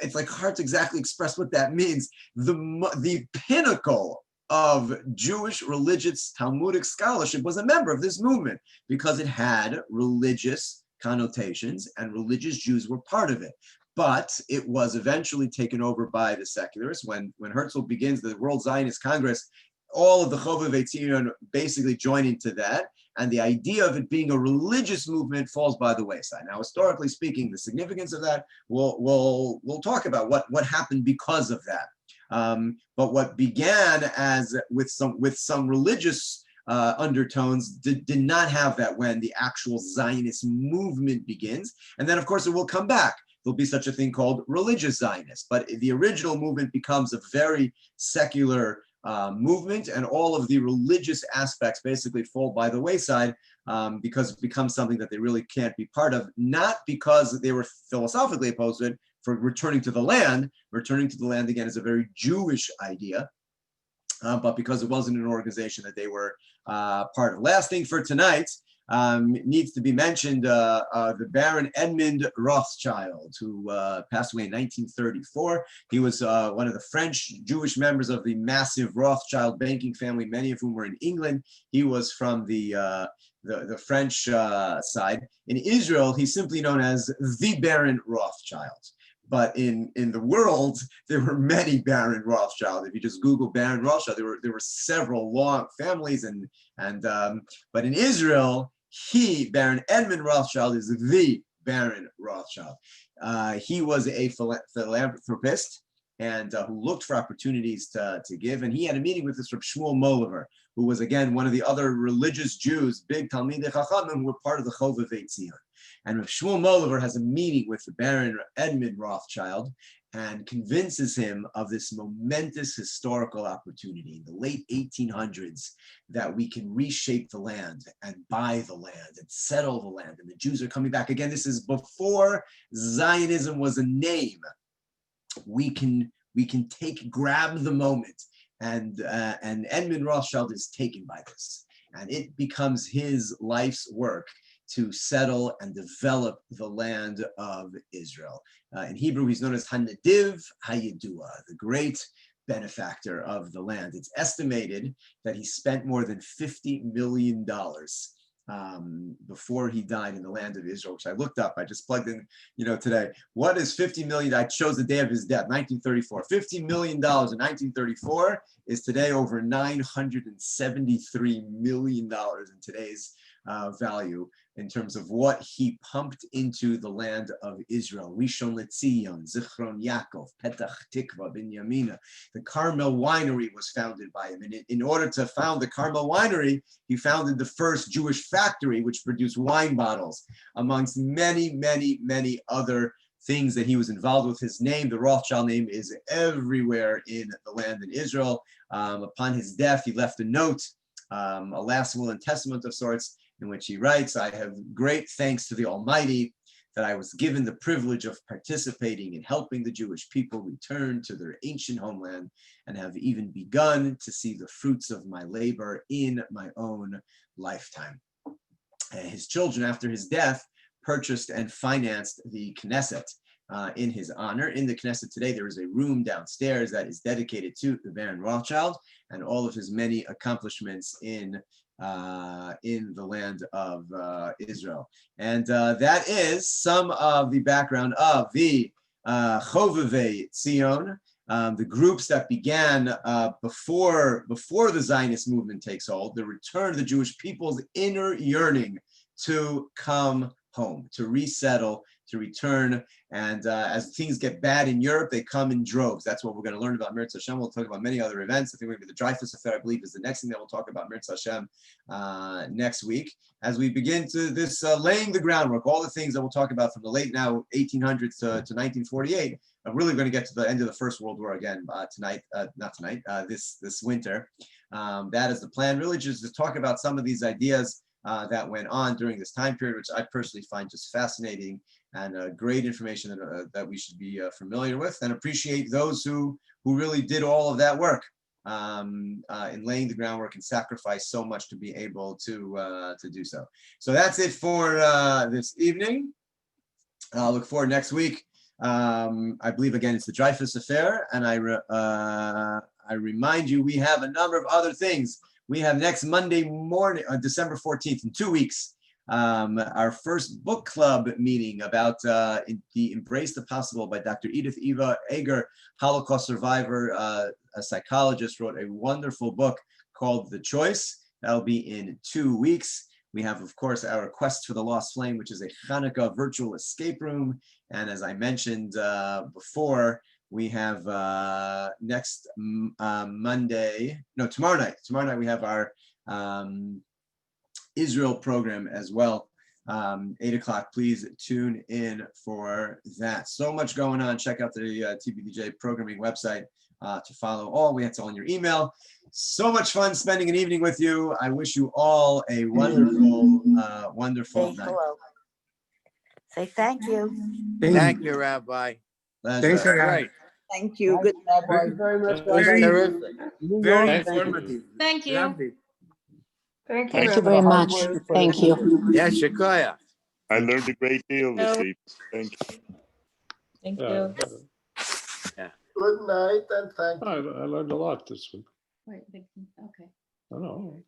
It's hard to exactly express what that means. The pinnacle of Jewish religious Talmudic scholarship was a member of this movement because it had religious connotations and religious Jews were part of it. But it was eventually taken over by the secularists. When Herzl begins the World Zionist Congress, all of the Chovevi Tzion basically join into that. And the idea of it being a religious movement falls by the wayside. Now, historically speaking, the significance of that, we'll talk about what happened because of that. But what began as with some religious undertones did not have that when the actual Zionist movement begins. And then, of course, it will come back. There'll be such a thing called religious Zionists. But the original movement becomes a very secular movement, and all of the religious aspects basically fall by the wayside because it becomes something that they really can't be part of, not because they were philosophically opposed to it, for returning to the land. Returning to the land, again, is a very Jewish idea, but because it wasn't an organization that they were part of. Last thing for tonight, needs to be mentioned, the Baron Edmund Rothschild, who passed away in 1934. He was one of the French Jewish members of the massive Rothschild banking family, many of whom were in England. He was from the French side. In Israel, he's simply known as the Baron Rothschild. But in the world, there were many Baron Rothschild. If you just Google Baron Rothschild, there were several long families, but in Israel, Baron Edmund Rothschild, is the Baron Rothschild. He was a philanthropist and who looked for opportunities to give. And he had a meeting with this Reb Shmuel Mohilever, who was, again, one of the other religious Jews, big Talmidei Chachamim, who were part of the Chovevi Tzion. And Reb Shmuel Mohilever has a meeting with the Baron Edmund Rothschild and convinces him of this momentous historical opportunity in the late 1800s that we can reshape the land and buy the land and settle the land. And the Jews are coming back. Again, this is before Zionism was a name. We can grab the moment. And Edmund Rothschild is taken by this. And it becomes his life's work to settle and develop the land of Israel. In Hebrew, he's known as Hanadiv Hayidua, the great benefactor of the land. It's estimated that he spent more than $50 million before he died in the land of Israel, which I looked up. I just plugged in, today. What is $50 million? I chose the day of his death, 1934. $50 million in 1934 is today over $973 million in today's value, in terms of what he pumped into the land of Israel. Rishon LeZion, Zichron Yaakov, Petach Tikva, Binyamina. The Carmel Winery was founded by him. And in order to found the Carmel Winery, he founded the first Jewish factory, which produced wine bottles, amongst many, many, many other things that he was involved with. His name, the Rothschild name, is everywhere in the land in Israel. Upon his death, he left a note, a last will and testament of sorts, in which he writes, "I have great thanks to the Almighty that I was given the privilege of participating in helping the Jewish people return to their ancient homeland and have even begun to see the fruits of my labor in my own lifetime." His children, after his death, purchased and financed the Knesset in his honor. In the Knesset today, there is a room downstairs that is dedicated to the Baron Rothschild and all of his many accomplishments in the land of Israel. And that is some of the background of the Chovevi Tzion, the groups that began before the Zionist movement takes hold, the return of the Jewish people's inner yearning to come home, to resettle, to return. And as things get bad in Europe, they come in droves. That's what we're going to learn about Mirz Hashem. We'll talk about many other events. I think we're going to be the Dreyfus Affair, I believe, is the next thing that we'll talk about Mirz Hashem next week, as we begin to this laying the groundwork, all the things that we'll talk about from the late now 1800s to 1948. I'm really going to get to the end of the First World War again this winter. That is the plan, really, just to talk about some of these ideas that went on during this time period, which I personally find just fascinating and great information that we should be familiar with, and appreciate those who really did all of that work in laying the groundwork and sacrificed so much to be able to do so. So that's it for this evening. I'll look forward next week. I believe, again, it's the Dreyfus Affair, and I I remind you, we have a number of other things. We have next Monday morning, December 14th, in 2 weeks, our first book club meeting about the Embrace the Possible by Dr. Edith Eva Eger, Holocaust survivor, a psychologist, wrote a wonderful book called The Choice. That'll be in 2 weeks. We have, of course, our Quest for the Lost Flame, which is a Hanukkah virtual escape room. And as I mentioned before, we have next Monday, no, tomorrow night we have our Israel program as well. 8 o'clock, please tune in for that. So much going on. Check out the TBDJ programming website to follow all. It's all in your email. So much fun spending an evening with you. I wish you all a wonderful, wonderful night. Hello. Say thank you. Thank you, Rabbi. Thanks, Great. Thank you. Good night. Thank you very much, It was guys. terrific. Very Thank you. informative. Thank you. Lovely. Thank Thank you you very for the hard much. work for Thank the- you. Yes, Shekoya. I learned a great deal this evening. Thank you. Thank you. Good night and thank you. I learned a lot this week. Wait, okay. I don't know.